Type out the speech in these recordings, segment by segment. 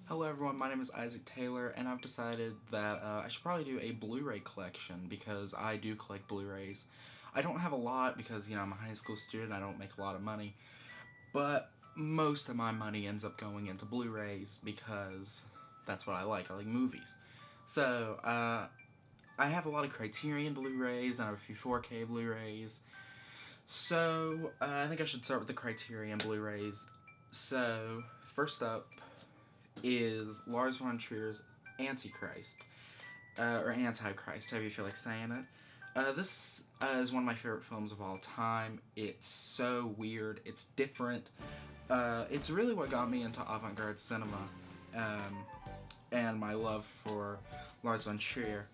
Hello everyone, my name is Isaac Taylor, and I've decided that I should probably do a Blu Ray collection because I do collect Blu Rays. I don't have a lot because, I'm a high school student, I don't make a lot of money, but most of my money ends up going into Blu Rays because that's what I like movies. So, I have a lot of Criterion Blu Rays, and I have a few 4K Blu Rays. So, I think I should start with the Criterion Blu Rays. So, first up is Lars von Trier's Antichrist, or Antichrist, however you feel like saying it. This is one of my favorite films of all time. It's so weird, it's different. It's really what got me into avant-garde cinema, and my love for Lars von Trier.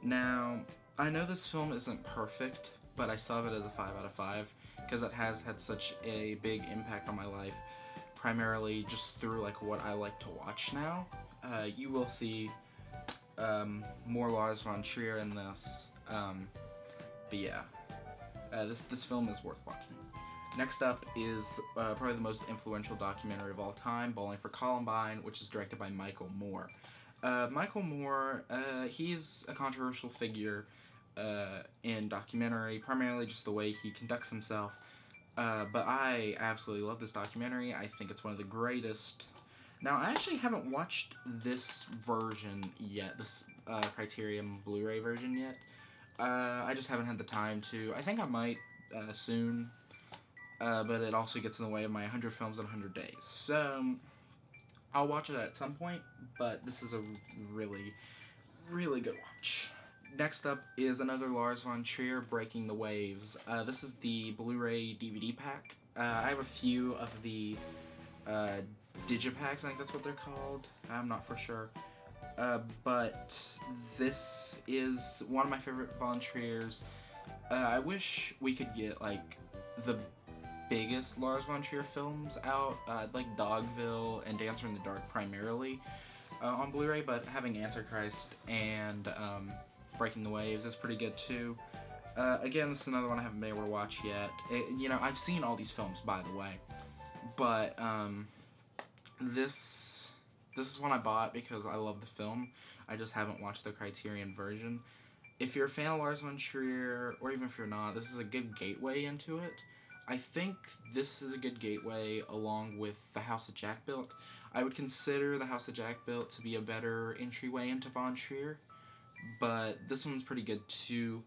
Now, I know this film isn't perfect, but I still have it as a 5 out of 5, because it has had such a big impact on my life, primarily just through what I like to watch now. You will see more Lars von Trier in this, but yeah, this film is worth watching. Next up is probably the most influential documentary of all time, Bowling for Columbine, which is directed by Michael Moore. Michael Moore, he's a controversial figure in documentary, primarily just the way he conducts himself. But I absolutely love this documentary. I think it's one of the greatest. Now, I actually haven't watched this version yet, this Criterion Blu Ray version yet. I just haven't had the time to. I think I might soon, but it also gets in the way of my 100 films in 100 days. So, I'll watch it at some point, but this is a really, really good watch. Next up is another Lars von Trier, Breaking the Waves. This is the Blu Ray DVD pack. I have a few of the Digipacks, I think that's what they're called. I'm not for sure. But this is one of my favorite von Triers. I wish we could get the biggest Lars von Trier films out, like Dogville and Dancer in the Dark primarily on Blu Ray, but having Antichrist and Breaking the Waves is pretty good too. Again, this is another one I haven't been able to watch yet. I've seen all these films, by the way, but this is one I bought because I love the film. I just haven't watched the Criterion version. If you're a fan of Lars von Trier, or even if you're not, this is a good gateway into it. I think this is a good gateway along with The House that Jack Built. I would consider The House that Jack Built to be a better entryway into von Trier, but this one's pretty good too.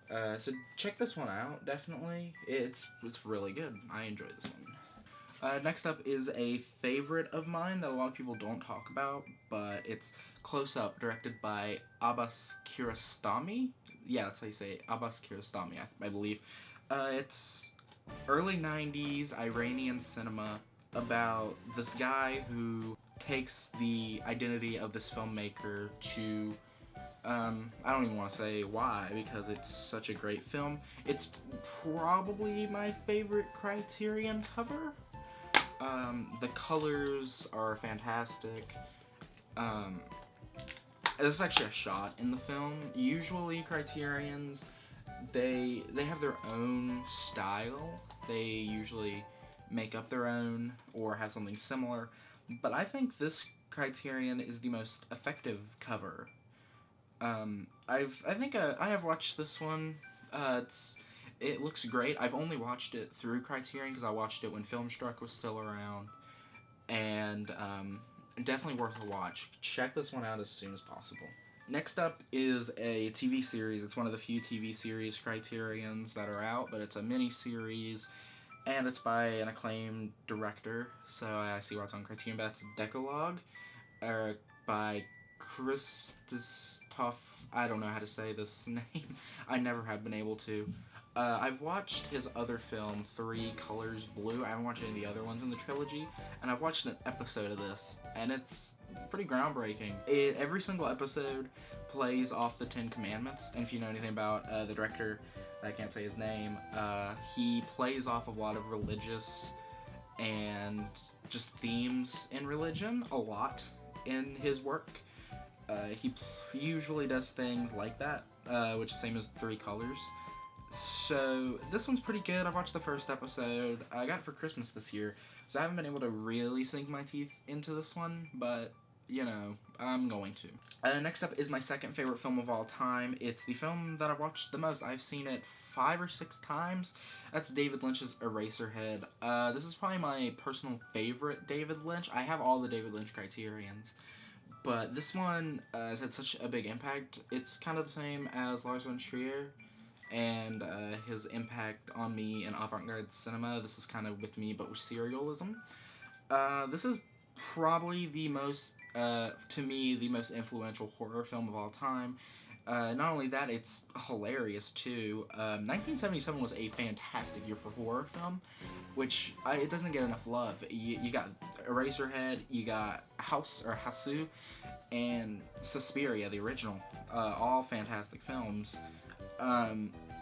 So check this one out, definitely. It's really good. I enjoy this one. Next up is a favorite of mine that a lot of people don't talk about, but it's Close Up, directed by Abbas Kiarostami. Yeah, that's how you say it, Abbas Kiarostami, I believe. It's early 90s Iranian cinema about this guy who takes the identity of this filmmaker to I don't even want to say why, because it's such a great film. It's probably my favorite Criterion cover. The colors are fantastic. This is actually a shot in the film. Usually Criterions, they have their own style. They usually make up their own or have something similar. But I think this Criterion is the most effective cover. I have watched this one. It looks great. I've only watched it through Criterion because I watched it when Filmstruck was still around, and definitely worth a watch. Check this one out as soon as possible. Next up is a TV series. It's one of the few TV series Criterions that are out, but it's a mini-series, and it's by an acclaimed director, so I see why it's on Criterion. That's Decalogue, by Christoph. I don't know how to say this name. I never have been able to. I've watched his other film, 3 Colors Blue. I haven't watched any of the other ones in the trilogy, and I've watched an episode of this, and it's pretty groundbreaking. Every single episode plays off the 10 Commandments, and if you know anything about the director, I can't say his name, he plays off of a lot of religious and just themes in religion a lot in his work. He usually does things like that, which is the same as 3 Colors. So this one's pretty good. I watched the first episode. I got it for Christmas this year, so I haven't been able to really sink my teeth into this one, but you know, I'm going to. Next up is my second favorite film of all time. It's the film that I've watched the most. I've seen it 5 or 6 times. That's David Lynch's Eraserhead. This is probably my personal favorite David Lynch. I have all the David Lynch Criterions, but this one has had such a big impact. It's kind of the same as Lars von Trier and his impact on me in avant-garde cinema. This is kind of with me, but with serialism. This is probably the most, to me, the most influential horror film of all time. Not only that, it's hilarious too. 1977 was a fantastic year for horror film, which it doesn't get enough love. You got Eraserhead, you got House or Hasu, and Suspiria, the original. All fantastic films.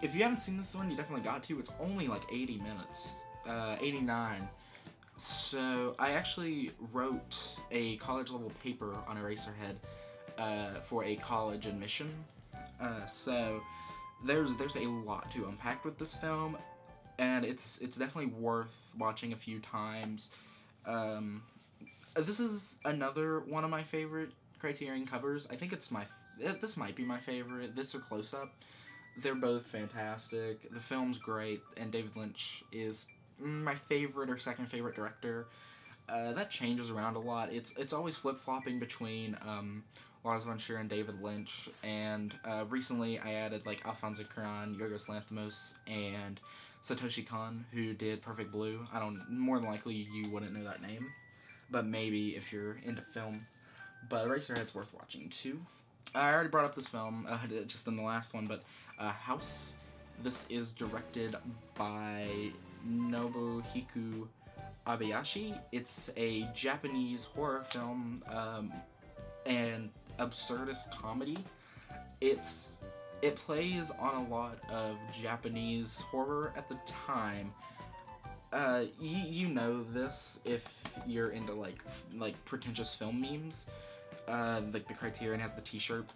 If you haven't seen this one, you definitely got to. It's only like 80 minutes, 89. So I actually wrote a college-level paper on Eraserhead for a college admission. So there's a lot to unpack with this film, and it's definitely worth watching a few times. This is another one of my favorite Criterion covers. I think this might be my favorite. This or Close Up. They're both fantastic. The film's great, and David Lynch is my favorite or second favorite director. That changes around a lot. It's always flip-flopping between Lars von Trier and David Lynch, and recently I added like Alfonso Cuarón, Yorgos Lanthimos, and Satoshi Kon, who did Perfect Blue. More than likely you wouldn't know that name, but maybe if you're into film. But Eraserhead's worth watching too. I already brought up this film just in the last one, but House. This is directed by Nobuhiko Abayashi. It's a Japanese horror film and absurdist comedy. It plays on a lot of Japanese horror at the time. You know this if you're into like pretentious film memes. Like the Criterion has the T-shirt.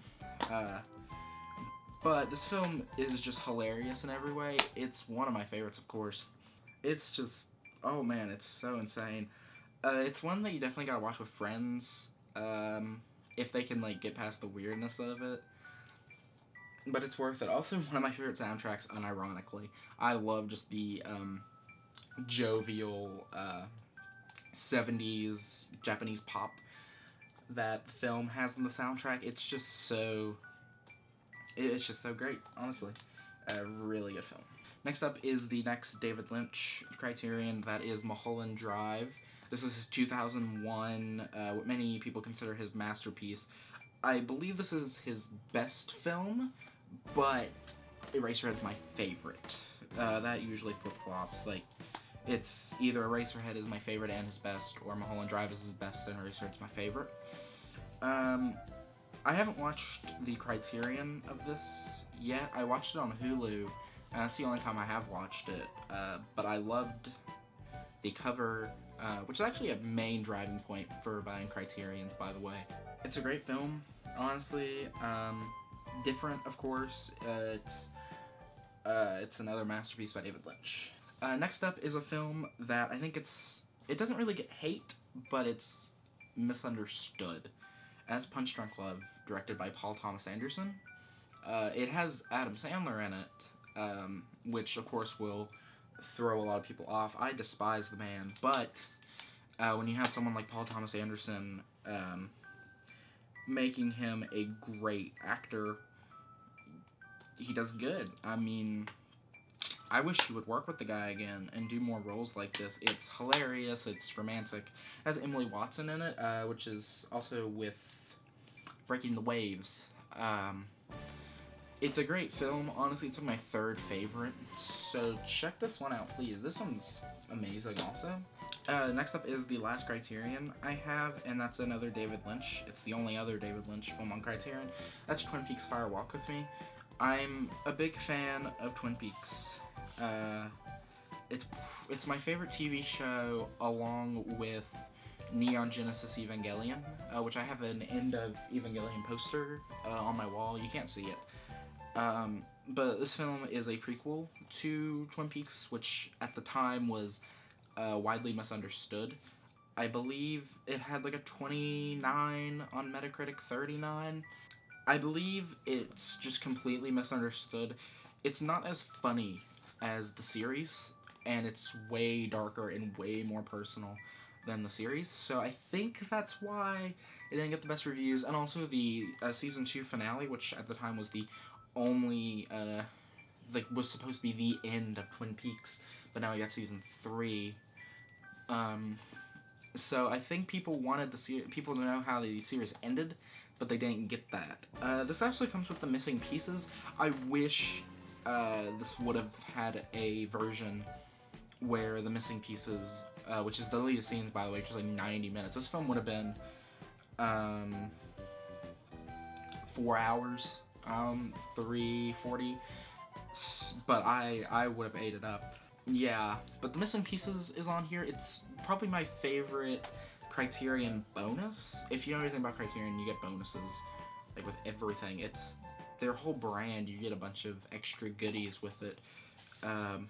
But this film is just hilarious in every way. It's one of my favorites, of course. It's just, oh man, it's so insane. It's one that you definitely gotta watch with friends, if they can like get past the weirdness of it. But it's worth it. Also, one of my favorite soundtracks, unironically. I love just the jovial 70s Japanese pop that the film has in the soundtrack. It's just so great, honestly. A really good film. Next up is the next David Lynch Criterion, that is Mulholland Drive. This is his 2001, what many people consider his masterpiece. I believe this is his best film, but Eraserhead's my favorite. That usually flip-flops. Like, it's either Eraserhead is my favorite and his best, or Mulholland Drive is his best and Eraserhead's my favorite. I haven't watched the Criterion of this yet. I watched it on Hulu, and that's the only time I have watched it. But I loved the cover, which is actually a main driving point for buying Criterions, by the way. It's a great film, honestly. Different, of course. It's another masterpiece by David Lynch. Next up is a film that I think it doesn't really get hate, but it's misunderstood. And that's Punch Drunk Love, directed by Paul Thomas Anderson. It has Adam Sandler in it, which of course will throw a lot of people off. I despise the man, but when you have someone like Paul Thomas Anderson making him a great actor, he does good. I mean, I wish he would work with the guy again and do more roles like this. It's hilarious, it's romantic. It has Emily Watson in it, which is also with Breaking the Waves. It's a great film. Honestly, it's my third favorite. So check this one out, please. This one's amazing also. Next up is the last Criterion I have, and that's another David Lynch. It's the only other David Lynch film on Criterion. That's Twin Peaks Fire Walk With Me. I'm a big fan of Twin Peaks. It's my favorite TV show, along with Neon Genesis Evangelion, which I have an End of Evangelion poster on my wall. You can't see it. But this film is a prequel to Twin Peaks, which at the time was widely misunderstood. I believe it had like a 29 on Metacritic, 39. I believe it's just completely misunderstood. It's not as funny as the series, and it's way darker and way more personal than the series. So I think that's why it didn't get the best reviews. And also the season 2 finale, which at the time was the only was supposed to be the end of Twin Peaks, but now we got season 3. So I think people wanted people to know how the series ended, but they didn't get that. This actually comes with the missing pieces. I wish this would have had a version where the missing pieces, which is the deleted scenes, by the way, which is like 90 minutes. This film would have been 4 hours, 3:40, but I would have ate it up. Yeah, but the missing pieces is on here. It's probably my favorite Criterion bonus. If you know anything about Criterion, you get bonuses like with everything. It's their whole brand. You get a bunch of extra goodies with it. But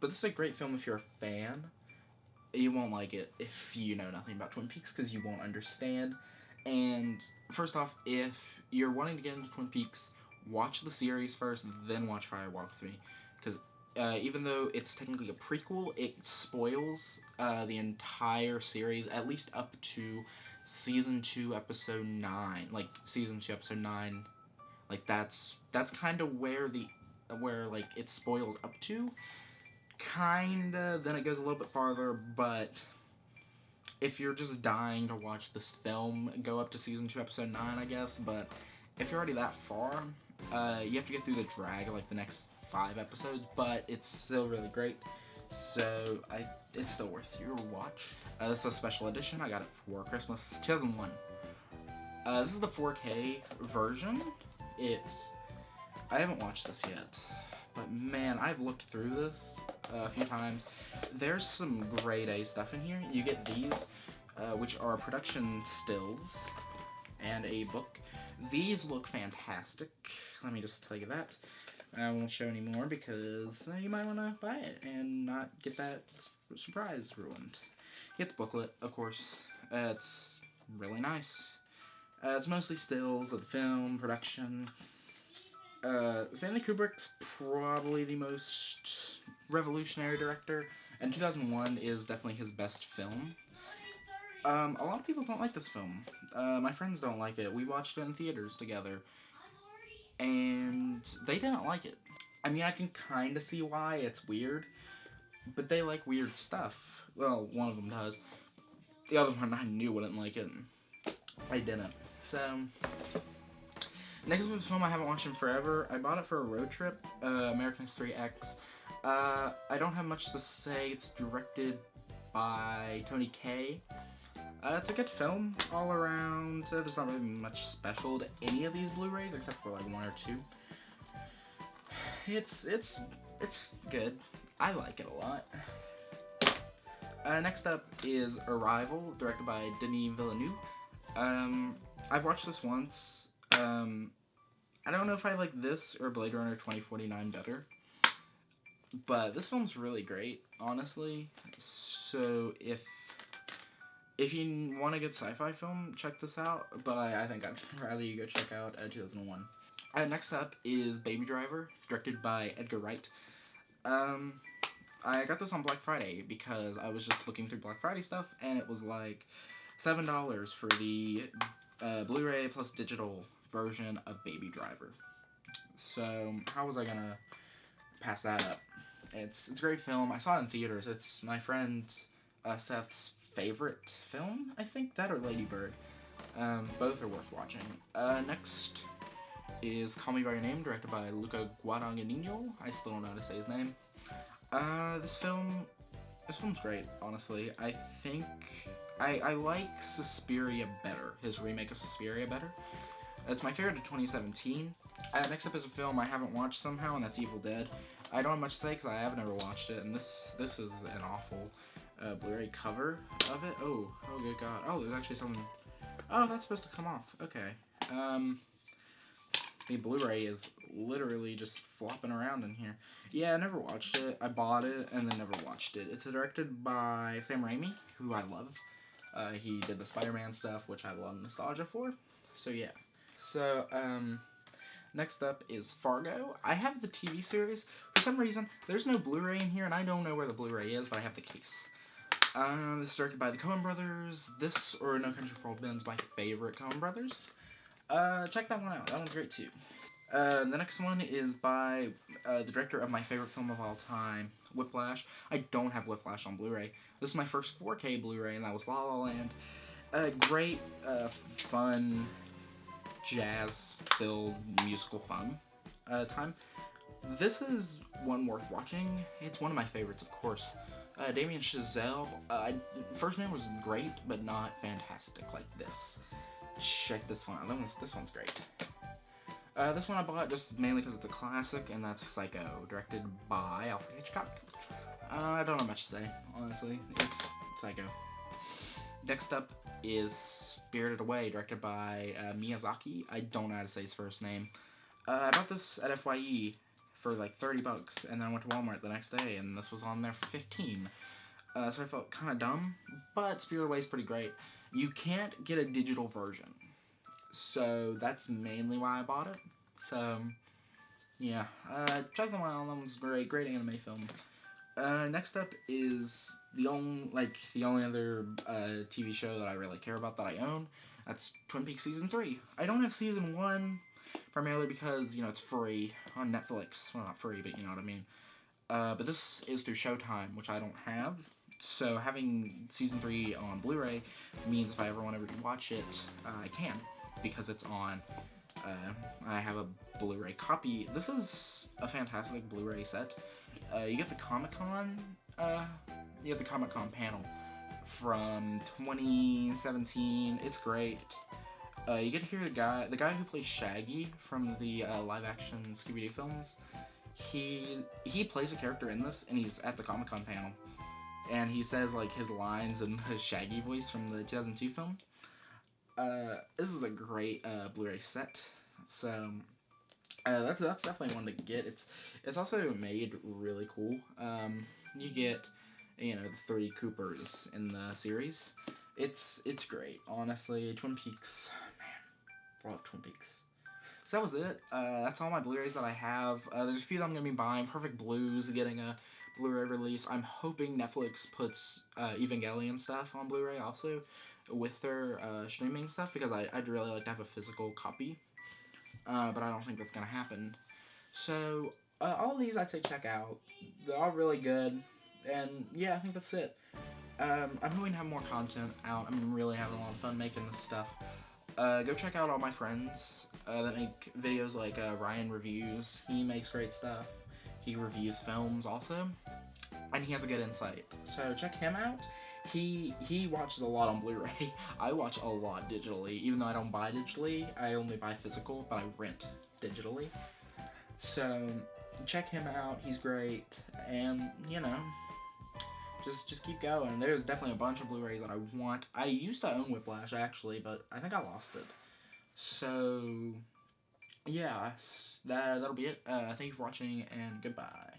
this is a great film if you're a fan. You won't like it if you know nothing about Twin Peaks, because you won't understand. And first off, if you're wanting to get into Twin Peaks, watch the series first, then watch Fire Walk with Me. Because even though it's technically a prequel, it spoils the entire series, at least up to season 2, episode 9. Like season 2, episode 9. Like that's kind of where like it spoils up to. Kinda, then it goes a little bit farther, but if you're just dying to watch this film, go up to season 2, episode 9, I guess. But if you're already that far, you have to get through the drag of like the next 5 episodes, but it's still really great. So it's still worth your watch. This is a special edition. I got it for Christmas 2001. This is the 4K version. I haven't watched this yet, but man, I've looked through this a few times. There's some grade A stuff in here. You get these, which are production stills, and a book. These look fantastic. Let me just tell you that. I won't show any more because you might want to buy it and not get that surprise ruined. Get the booklet, of course. It's really nice. It's mostly stills of the film, production. Stanley Kubrick's probably the most revolutionary director, and 2001 is definitely his best film. A lot of people don't like this film. My friends don't like it. We watched it in theaters together, and they didn't like it. I mean, I can kind of see why. It's weird, but they like weird stuff. Well, one of them does. The other one I knew wouldn't like it, and I didn't. So, next film I haven't watched in forever. I bought it for a road trip, American History X. I don't have much to say. It's directed by Tony Kaye. It's a good film all around. There's not really much special to any of these Blu Rays except for like 1 or 2. It's good. I like it a lot. Next up is Arrival, directed by Denis Villeneuve. I've watched this once. I don't know if I like this or Blade Runner 2049 better, but this film's really great, honestly. So if you want a good sci-fi film, check this out, but I think I'd rather you go check out 2001. Next up is Baby Driver, directed by Edgar Wright. I got this on Black Friday because I was just looking through Black Friday stuff, and it was like $7 for the Blu Ray plus digital version of Baby Driver. So how was I gonna pass that up? It's a great film. I saw it in theaters. It's my friend Seth's favorite film, I think. That or Lady Bird. Both are worth watching. Next is Call Me By Your Name, directed by Luca Guadagnino. I still don't know how to say his name. This film's great, honestly. I think I like Suspiria better, his remake of Suspiria better. It's my favorite of 2017. Next up is a film I haven't watched somehow, and that's Evil Dead. I don't have much to say because I have never watched it, and this is an awful Blu-ray cover of it. Oh good god. Oh, there's actually something. Oh, that's supposed to come off. Okay. The Blu-ray is literally just flopping around in here. Yeah, I never watched it. I bought it and then never watched it. It's directed by Sam Raimi, who I love. He did the Spider-Man stuff, which I have a lot of nostalgia for. So yeah. So, next up is Fargo. I have the TV series. For some reason, there's no Blu-ray in here, and I don't know where the Blu-ray is, but I have the case. This is directed by the Coen brothers. This, or No Country for Old Men, is my favorite Coen brothers. Check that one out. That one's great, too. The next one is by the director of my favorite film of all time, Whiplash. I don't have Whiplash on Blu-ray. This is my first 4K Blu-ray, and that was La La Land. Great, fun, jazz-filled musical fun time. This is one worth watching. It's one of my favorites, of course. Damien Chazelle, First Man was great, but not fantastic like this. Check this one out. This one's great. This one I bought just mainly because it's a classic, and that's Psycho, directed by Alfred Hitchcock. I don't know much to say, honestly. It's Psycho. Next up is Spirited Away, directed by Miyazaki. I don't know how to say his first name. I bought this at FYE for like $30, and then I went to Walmart the next day, and this was on there for $15. So I felt kind of dumb, but Spirited Away is pretty great. You can't get a digital version, so that's mainly why I bought it. So, yeah, check them out. That one's great anime film. Next up is the only other TV show that I really care about that I own. That's Twin Peaks Season 3. I don't have Season 1, primarily because, it's free on Netflix. Well, not free, but you know what I mean. But this is through Showtime, which I don't have. So having Season 3 on Blu-ray means if I ever want to rewatch it, I can, because it's on. I have a Blu-ray copy. This is a fantastic Blu-ray set. You get the Comic-Con, panel from 2017. It's great. You get to hear the guy who plays Shaggy from the live-action Scooby-Doo films. He plays a character in this, and he's at the Comic-Con panel. And he says, like, his lines in his Shaggy voice from the 2002 film. This is a great Blu-ray set. So, that's definitely one to get. It's also made really cool. You get, the 3 Coopers in the series. It's great, honestly. Twin Peaks, man, love Twin Peaks. So that was it. That's all my Blu-rays that I have. There's a few that I'm going to be buying. Perfect Blue's getting a Blu-ray release. I'm hoping Netflix puts Evangelion stuff on Blu-ray also with their streaming stuff, because I'd really like to have a physical copy. But I don't think that's going to happen. So, all of these I'd say check out. They're all really good. And, yeah, I think that's it. I'm hoping to have more content out. I'm really having a lot of fun making this stuff. Go check out all my friends that make videos like Ryan Reviews. He makes great stuff. He reviews films also. And he has a good insight. So, check him out. He watches a lot on Blu-ray. I watch a lot digitally. Even though I don't buy digitally, I only buy physical, but I rent digitally. So, check him out. He's great. And, just keep going. There's definitely a bunch of Blu-rays that I want. I used to own Whiplash, actually, but I think I lost it. So, yeah, that'll be it. Thank you for watching, and goodbye.